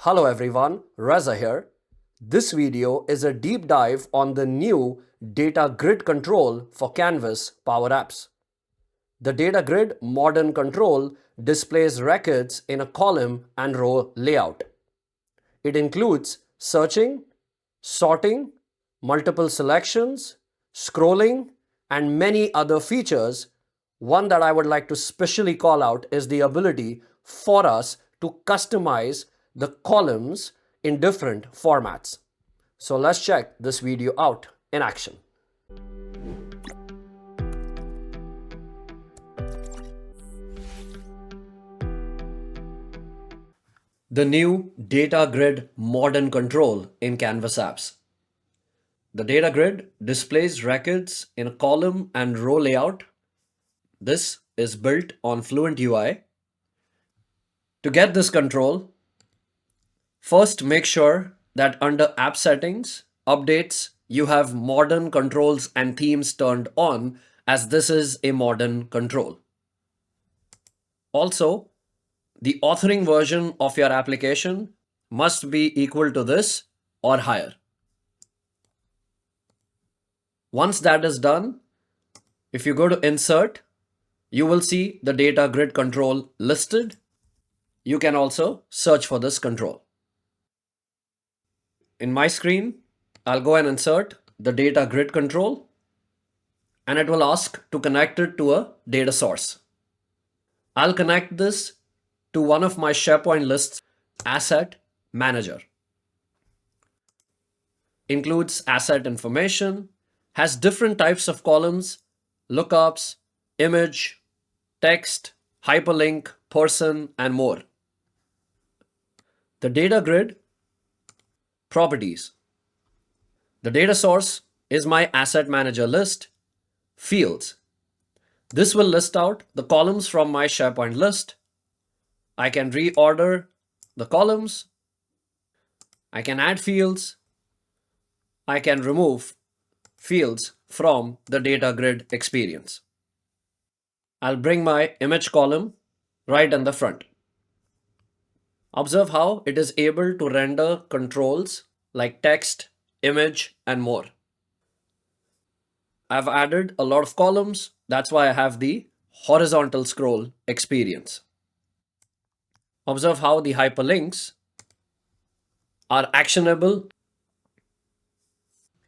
Hello everyone, Reza here. This video is a deep dive on the new data grid control for Canvas PowerApps. The data grid modern control displays records in a column and row layout. It includes searching, sorting, multiple selections, scrolling, and many other features. One that I would like to specially call out is the ability for us to customize the columns in different formats. So let's check this video out in action. The new data grid modern control in Canvas apps. The data grid displays records in a column and row layout. This is built on Fluent UI. To get this control, first make sure that under App Settings, Updates, you have Modern Controls and Themes turned on, as this is a modern control. Also, the authoring version of your application must be equal to this or higher. Once that is done, if you go to Insert, you will see the data grid control listed. You can also search for this control. In my screen, I'll go and insert the data grid control, and it will ask to connect it to a data source. I'll connect this to one of my SharePoint lists, Asset Manager. Includes asset information, has different types of columns, lookups, image, text, hyperlink, person, and more. The data grid properties. The data source is my asset manager list. Fields. This will list out the columns from my SharePoint list. I can reorder the columns. I can add fields. I can remove fields from the data grid experience. I'll bring my image column right in the front. Observe how it is able to render controls like text, image, and more. I've added a lot of columns. That's why I have the horizontal scroll experience. Observe how the hyperlinks are actionable.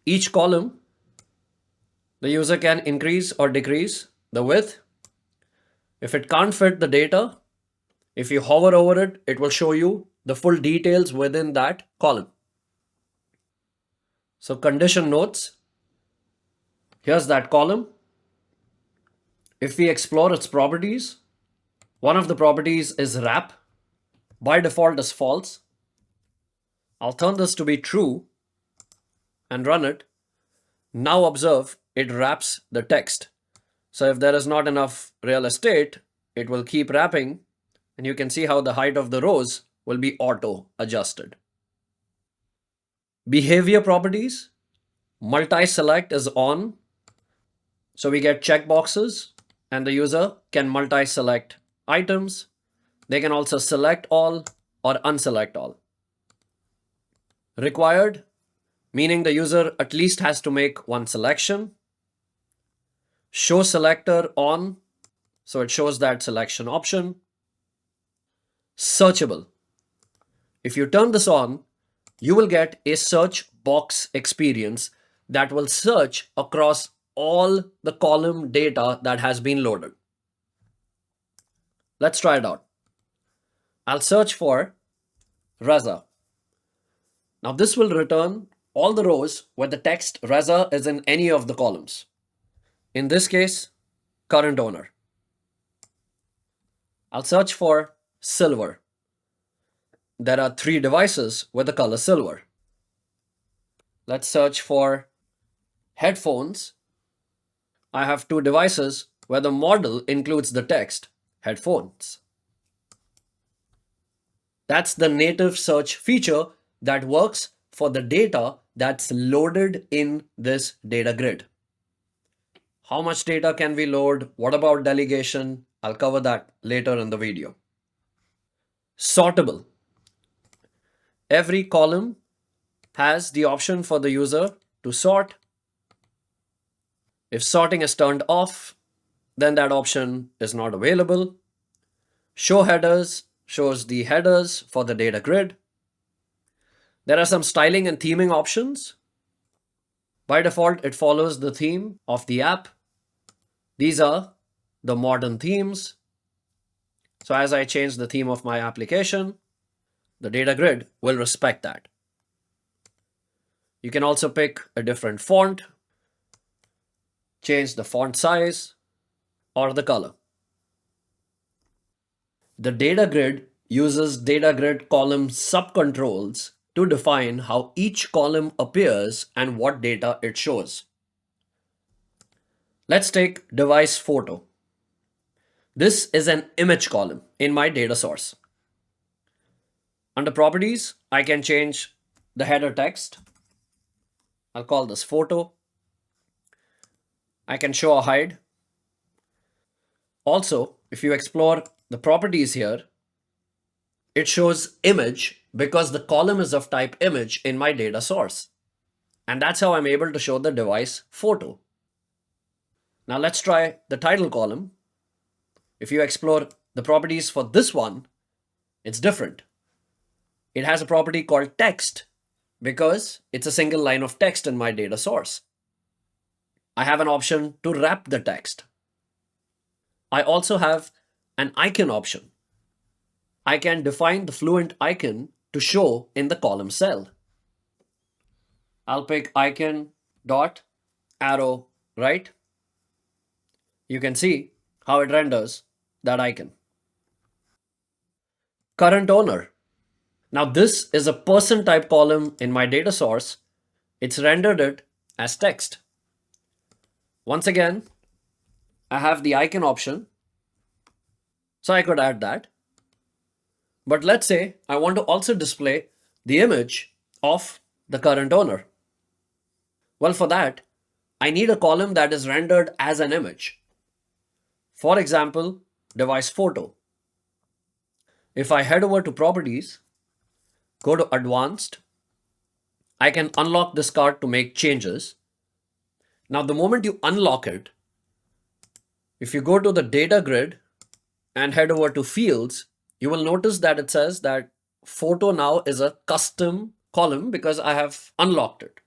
Each column, the user can increase or decrease the width. If it can't fit the data, if you hover over it, it will show you the full details within that column. So condition notes, here's that column. If we explore its properties, one of the properties is wrap. By default is false. I'll turn this to be true and run it. Now observe it wraps the text. So if there is not enough real estate, it will keep wrapping, and you can see how the height of the rows will be auto adjusted. Behavior properties, multi-select is on. So we get checkboxes and the user can multi-select items. They can also select all or unselect all. Required, meaning the user at least has to make one selection. Show selector on, so it shows that selection option. Searchable. If you turn this on, you will get a search box experience that will search across all the column data that has been loaded. Let's try it out. I'll search for Reza. Now this will return all the rows where the text Reza is in any of the columns. In this case, current owner. I'll search for silver. There are 3 devices with the color silver. Let's search for headphones. I have 2 devices where the model includes the text headphones. That's the native search feature that works for the data that's loaded in this data grid. How much data can we load? What about delegation? I'll cover that later in the video. Sortable. every column has the option for the user to sort. If sorting is turned off, then that option is not available. Show headers shows the headers for the data grid. There are some styling and theming options. By default, it follows the theme of the app. These are the modern themes. So as I change the theme of my application, the data grid will respect that. You can also pick a different font, change the font size or the color. The data grid uses data grid column subcontrols to define how each column appears and what data it shows. Let's take device photo. This is an image column in my data source. Under properties, I can change the header text. I'll call this photo. I can show or hide. Also, if you explore the properties here, it shows image because the column is of type image in my data source. And that's how I'm able to show the device photo. Now let's try the title column. If you explore the properties for this one, it's different. It has a property called text because it's a single line of text in my data source. I have an option to wrap the text. I also have an icon option. I can define the fluent icon to show in the column cell. I'll pick icon dot arrow right. You can see how it renders that icon. Current owner. Now this is a person type column in my data source. It's rendered it as text. Once again, I have the icon option. So I could add that. But let's say I want to also display the image of the current owner. Well, for that, I need a column that is rendered as an image. For example, device photo. If I head over to properties, go to advanced, I can unlock this card to make changes. Now, the moment you unlock it, if you go to the data grid and head over to fields, you will notice that it says that photo now is a custom column because I have unlocked it.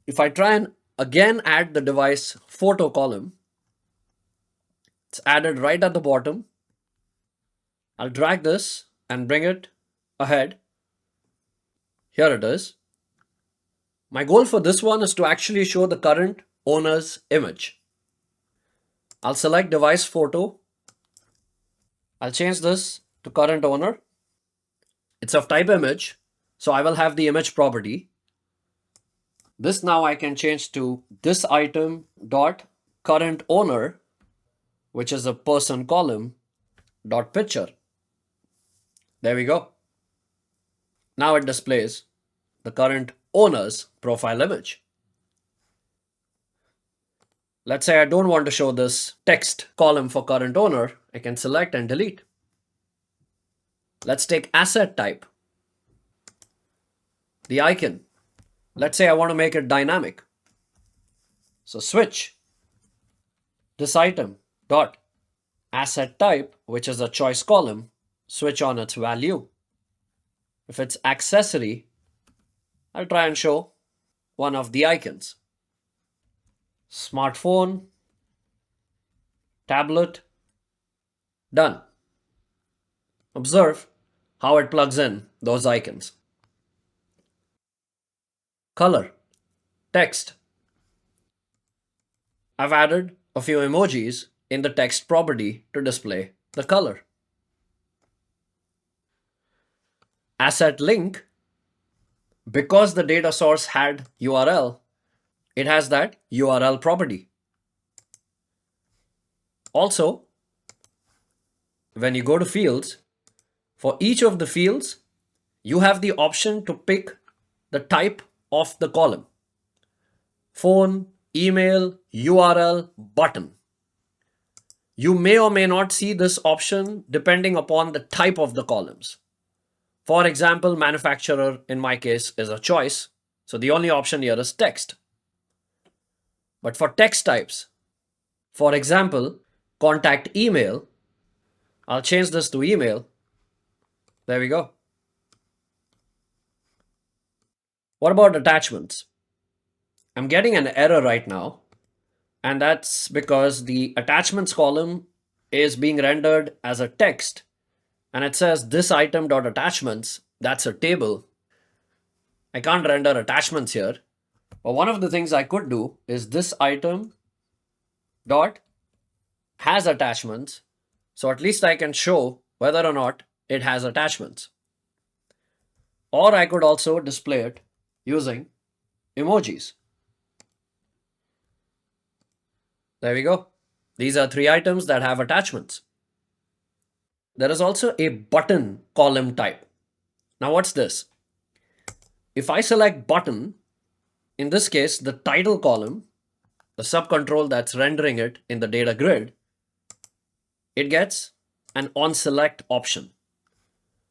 If I try and again add the device photo column, it's added right at the bottom. I'll drag this and bring it ahead. Here it is. My goal for this one is to actually show the current owner's image. I'll select device photo. I'll change this to current owner. It's of type image, so I will have the image property. This now I can change to this item dot current owner, which is a person column, dot picture. There we go. Now it displays the current owner's profile image. Let's say I don't want to show this text column for current owner. I can select and delete. Let's take asset type. The icon. Let's say I want to make it dynamic. So switch this item dot asset type, which is a choice column, switch on its value. If it's accessory, I'll try and show one of the icons. Smartphone, tablet, done. Observe how it plugs in those icons. Color, text. I've added a few emojis in the text property to display the color. Asset link, because the data source had URL, it has that URL property. Also, when you go to fields, for each of the fields, you have the option to pick the type of the column. Phone, email, URL, button. You may or may not see this option depending upon the type of the columns. For example, manufacturer in my case is a choice. So the only option here is text. But for text types, for example, contact email, I'll change this to email. There we go. What about attachments? I'm getting an error right now, and that's because the attachments column is being rendered as a text, and it says this item dot attachments. That's a table. I can't render attachments here. But one of the things I could do is this item dot has attachments. So at least I can show whether or not it has attachments. Or I could also display it using emojis. There we go. These are 3 items that have attachments. There is also a button column type. Now what's this? If I select button, in this case, the title column, the subcontrol that's rendering it in the data grid, it gets an on select option.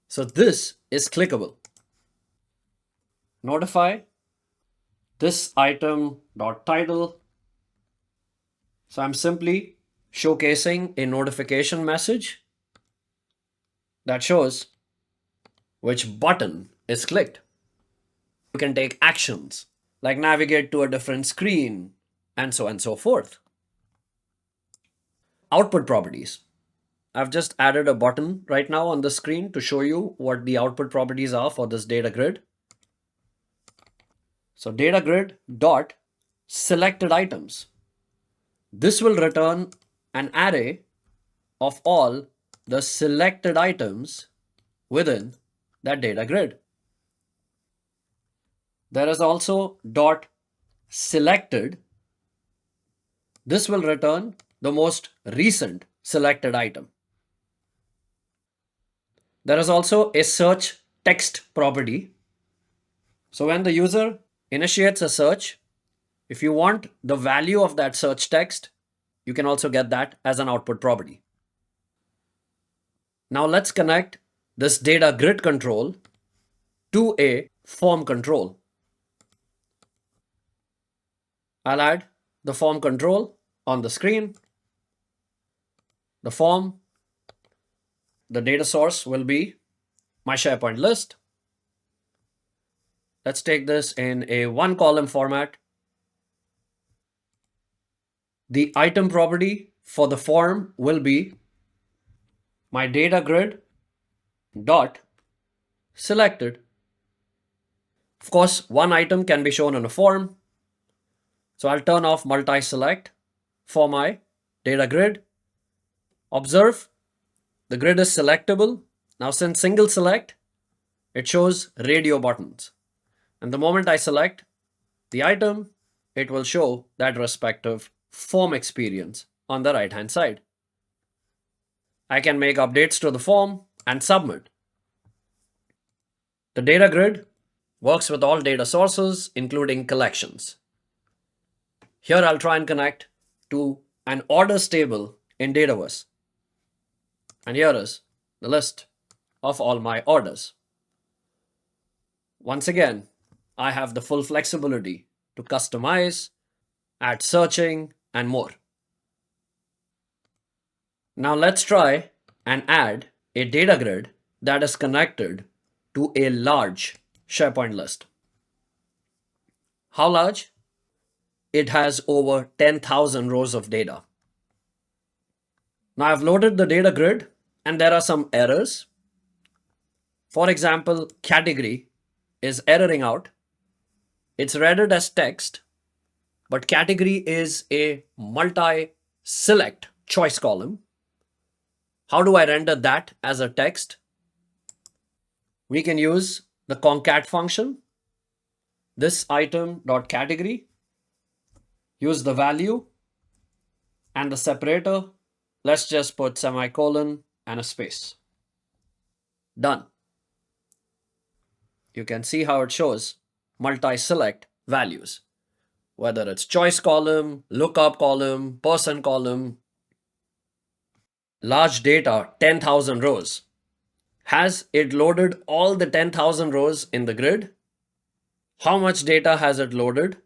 So this is clickable. Notify this item dot title. So I'm simply showcasing a notification message that shows which button is clicked. You can take actions like navigate to a different screen and so on and so forth. Output properties. I've just added a button right now on the screen to show you what the output properties are for this data grid. So data grid dot selected items. This will return an array of all the selected items within that data grid. There is also dot selected. This will return the most recent selected item. There is also a search text property. So when the user initiates a search, if you want the value of that search text, you can also get that as an output property. Now let's connect this data grid control to a form control. I'll add the form control on the screen. The form, the data source will be my SharePoint list. Let's take this in a 1 column format. The item property for the form will be my data grid dot selected. Of course, one item can be shown in a form. So I'll turn off multi-select for my data grid. Observe, the grid is selectable. Now since single select, it shows radio buttons. And the moment I select the item, it will show that respective form experience on the right-hand side. I can make updates to the form and submit. The data grid works with all data sources, including collections. Here I'll try and connect to an orders table in Dataverse. And here is the list of all my orders. Once again, I have the full flexibility to customize, add searching, and more. Now let's try and add a data grid that is connected to a large SharePoint list. How large? It has over 10,000 rows of data. Now I've loaded the data grid and there are some errors. For example, category is erroring out. It's rendered as text, but category is a multi-select choice column. How do I render that as a text? We can use the concat function, this item.category, use the value and the separator. Let's just put semicolon and a space. Done. You can see how it shows multi-select values, whether it's choice column, lookup column, person column, large data, 10,000 rows. Has it loaded all the 10,000 rows in the grid? How much data has it loaded?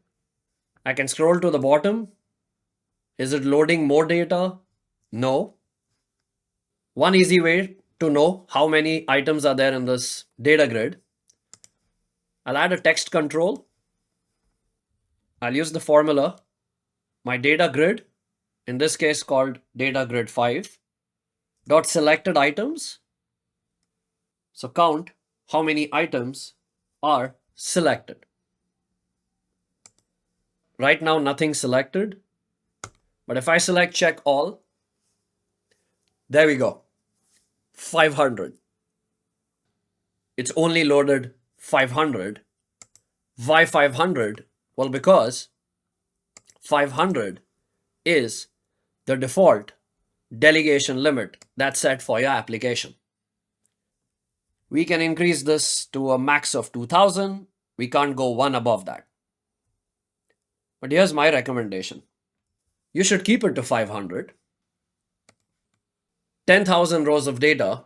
I can scroll to the bottom. Is it loading more data? No. One easy way to know how many items are there in this data grid, I'll add a text control. I'll use the formula, my data grid, in this case called data grid 5, dot selected items. So count how many items are selected. Right now, nothing selected. But if I select check all, there we go. 500. It's only loaded 500. Why 500? Well, because 500 is the default delegation limit that's set for your application. We can increase this to a max of 2000. We can't go one above that. But here's my recommendation. You should keep it to 500. 10,000 rows of data.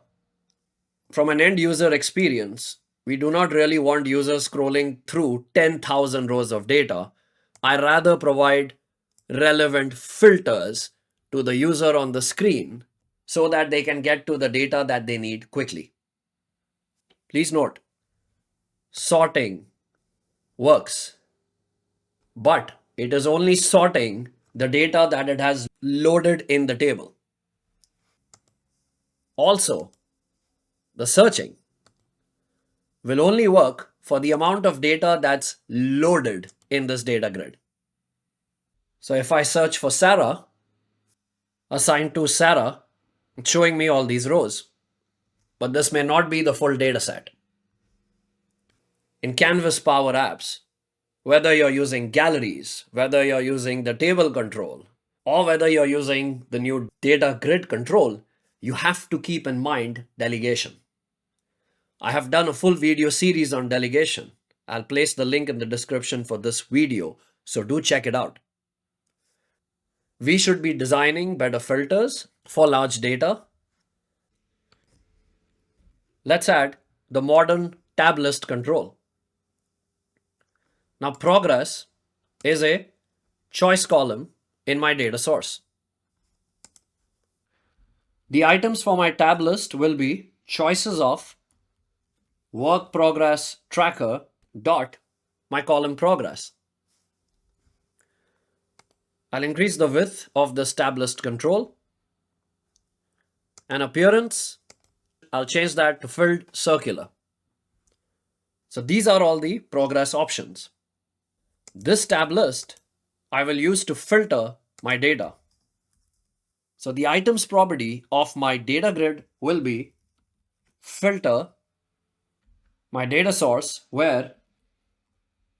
From an end user experience, we do not really want users scrolling through 10,000 rows of data. I rather provide relevant filters to the user on the screen so that they can get to the data that they need quickly. Please note, sorting works, but it is only sorting the data that it has loaded in the table. Also, the searching will only work for the amount of data that's loaded in this data grid. So if I search for Sarah, assigned to Sarah, it's showing me all these rows. But this may not be the full data set. In Canvas Power Apps, whether you're using galleries, whether you're using the table control, or whether you're using the new data grid control, you have to keep in mind delegation. I have done a full video series on delegation. I'll place the link in the description for this video, so do check it out. We should be designing better filters for large data. Let's add the modern tab list control. Now, progress is a choice column in my data source. The items for my tab list will be choices of work progress tracker dot my column progress. I'll increase the width of this tab list control. And appearance, I'll change that to filled circular. So these are all the progress options. This tab list I will use to filter my data. So the items property of my data grid will be filter my data source, where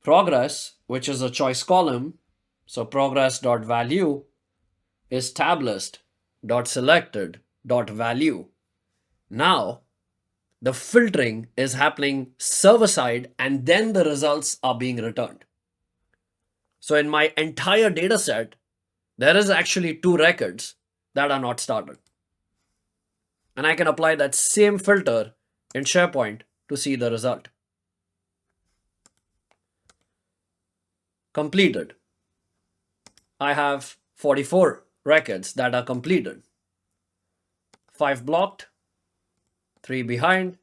progress, which is a choice column, so progress.value is tab list.selected.value. Now the filtering is happening server side and then the results are being returned. So in my entire data set, there is actually 2 records that are not started. And I can apply that same filter in SharePoint to see the result. Completed. I have 44 records that are completed. 5 blocked, 3 behind,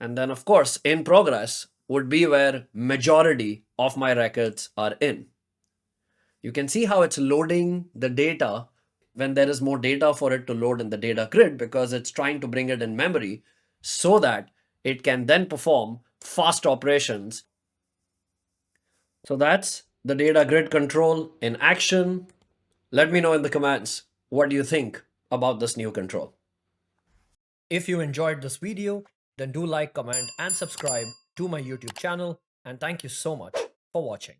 and then of course in progress would be where majority of my records are in. You can see how it's loading the data when there is more data for it to load in the data grid, because it's trying to bring it in memory so that it can then perform fast operations. So that's the data grid control in action. Let me know in the comments what do you think about this new control. If you enjoyed this video, then do like, comment, and subscribe to my YouTube channel. And thank you so much for watching.